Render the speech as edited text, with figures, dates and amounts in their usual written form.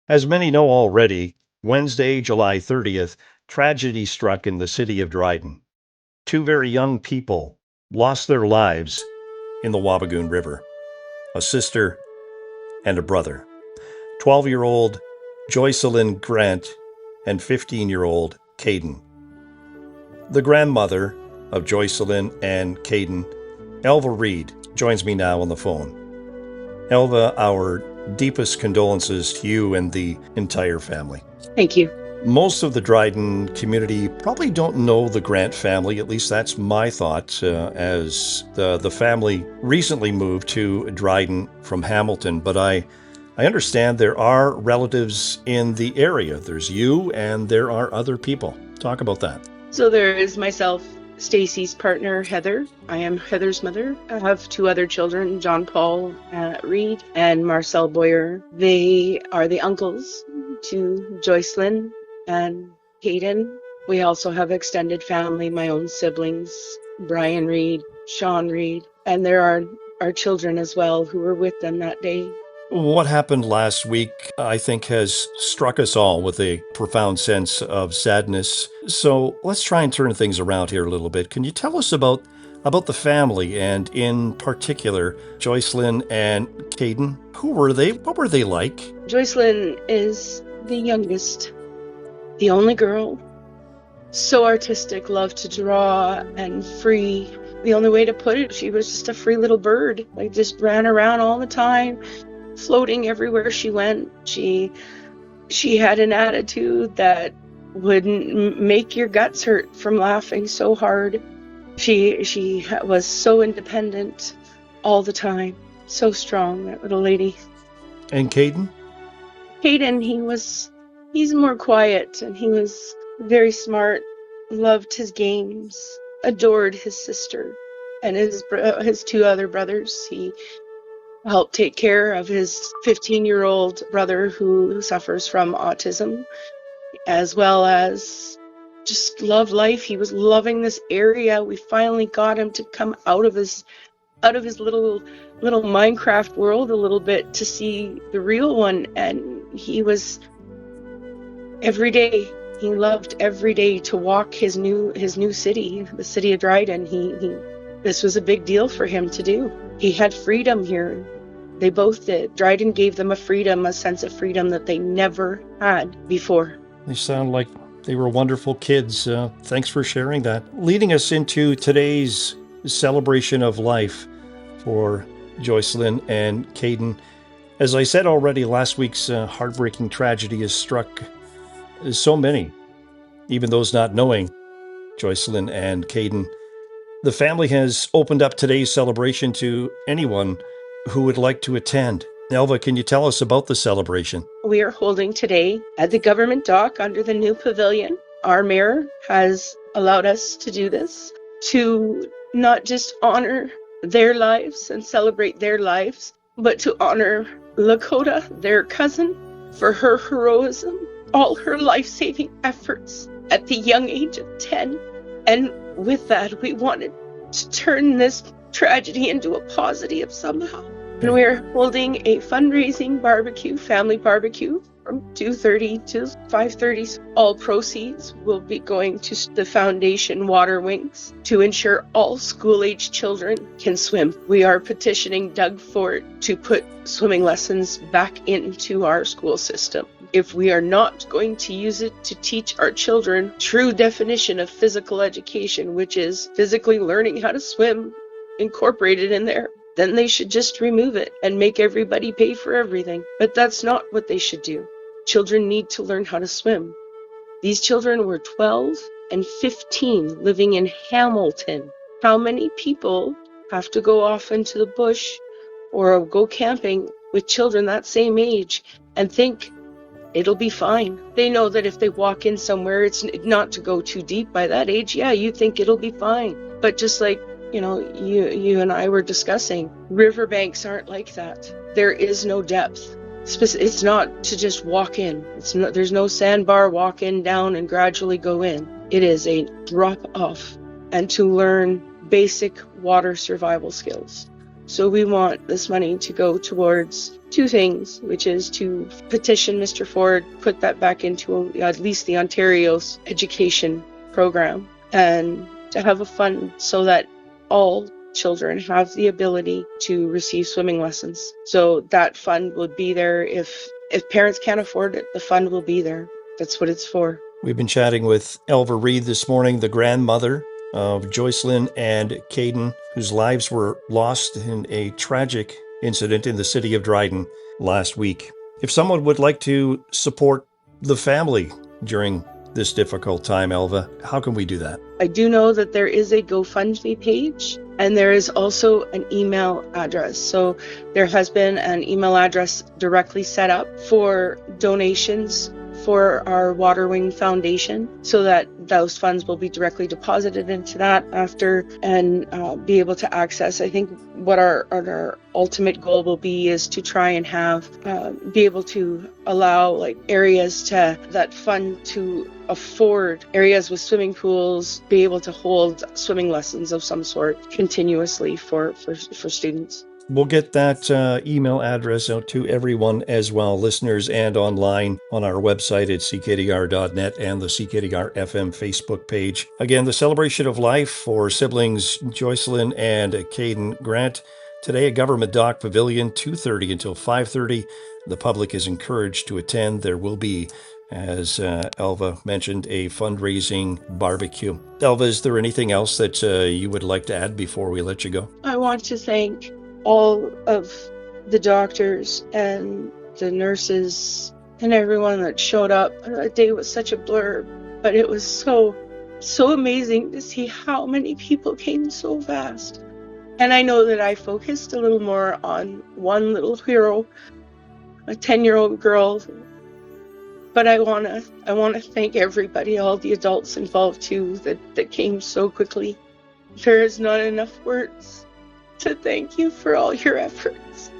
As many know already, Wednesday, July 30th, tragedy struck in the city of Dryden. Two very young people lost their lives in the Wabigoon River, a sister and a brother. 12-year-old Joycelyn Grant and 15-year-old Caden. The grandmother of Joycelyn and Caden, Elva Reed, joins me now on the phone. Elva, our deepest condolences to you and the entire family. Thank you. Most of the Dryden community probably don't know the Grant family. At least that's my thought, as the family recently moved to Dryden from Hamilton. But I understand there are relatives in the area. There's you and there are other people. Talk about that. So there is myself, Stacy's partner, Heather. I am Heather's mother. I have two other children, John Paul Reed and Marcel Boyer. They are the uncles to Joycelyn and Caden. We also have extended family, my own siblings, Brian Reed, Sean Reed, and there are our children as well who were with them that day. What happened last week, I think, has struck us all with a profound sense of sadness. So let's try and turn things around here a little bit. Can you tell us about the family, and in particular, Joycelyn and Caden? Who were they? What were they like? Joycelyn is the youngest, the only girl, so artistic, loved to draw and free. The only way to put it, she was just a free little bird. Like, just ran around all the time, floating everywhere she went. She had an attitude that wouldn't make your guts hurt from laughing so hard. She was so independent all the time, so strong, that little lady. And Caden? Caden, he's more quiet, and he was very smart, loved his games, adored his sister and his two other brothers. He helped take care of his 15-year-old brother who suffers from autism, as well as just love life. He was loving this area. We finally got him to come out of his little Minecraft world a little bit to see the real one, and he was every day. He loved every day to walk his new city, the city of Dryden. This was a big deal for him to do. He had freedom here. They both did. Dryden gave them a sense of freedom that they never had before. They sound like they were wonderful kids. Thanks for sharing that. Leading us into today's celebration of life for Joycelyn and Caden. As I said already, last week's heartbreaking tragedy has struck so many, even those not knowing Joycelyn and Caden. The family has opened up today's celebration to anyone who would like to attend. Elva, can you tell us about the celebration? We are holding today at the government dock under the new pavilion. Our mayor has allowed us to do this, to not just honor their lives and celebrate their lives, but to honor Lakota, their cousin, for her heroism, all her life-saving efforts at the young age of 10. And with that, we wanted to turn this tragedy into a positive somehow. And we're holding a fundraising barbecue, family barbecue, from 2:30 to 5:30. All proceeds will be going to the foundation Water Wings to ensure all school-age children can swim. We are petitioning Doug Ford to put swimming lessons back into our school system. If we are not going to use it to teach our children true definition of physical education, which is physically learning how to swim, incorporated in there, then they should just remove it and make everybody pay for everything. But that's not what they should do. Children need to learn how to swim. These children were 12 and 15 living in Hamilton. How many people have to go off into the bush or go camping with children that same age and think it'll be fine? They know that if they walk in somewhere, it's not to go too deep by that age. Yeah, you think it'll be fine. But just like, you and I were discussing, riverbanks aren't like that. There is no depth. It's not to just walk in. There's no sandbar, walk in, down, and gradually go in. It is a drop off, and to learn basic water survival skills. So we want this money to go towards two things, which is to petition Mr. Ford, put that back into at least the Ontario's education program, and to have a fund so that all children have the ability to receive swimming lessons. So that fund will be there. If parents can't afford it, the fund will be there. That's what it's for. We've been chatting with Elva Reed this morning, the grandmother of Joycelyn and Caden, whose lives were lost in a tragic incident in the city of Dryden last week. If someone would like to support the family during this difficult time, Elva, how can we do that? I do know that there is a GoFundMe page, and there is also an email address. So there has been an email address directly set up for donations for our Water Wing Foundation, so that those funds will be directly deposited into that after, and be able to access. I think what our ultimate goal will be is to try and have be able to allow like areas to that fund to afford areas with swimming pools, be able to hold swimming lessons of some sort continuously for students. We'll get that email address out to everyone as well, listeners and online on our website at ckdr.net and the CKDR FM Facebook page. Again, the celebration of life for siblings Joycelyn and Caden Grant. Today at Government Dock Pavilion, 2:30 until 5:30. The public is encouraged to attend. There will be, as Elva mentioned, a fundraising barbecue. Elva, is there anything else that you would like to add before we let you go? I want to thank all of the doctors and the nurses and everyone that showed up. That day was such a blur, but it was so amazing to see how many people came so fast. And I know that I focused a little more on one little hero, a 10-year-old girl, but I want to thank everybody, all the adults involved too, that came so quickly. There is not enough words to thank you for all your efforts.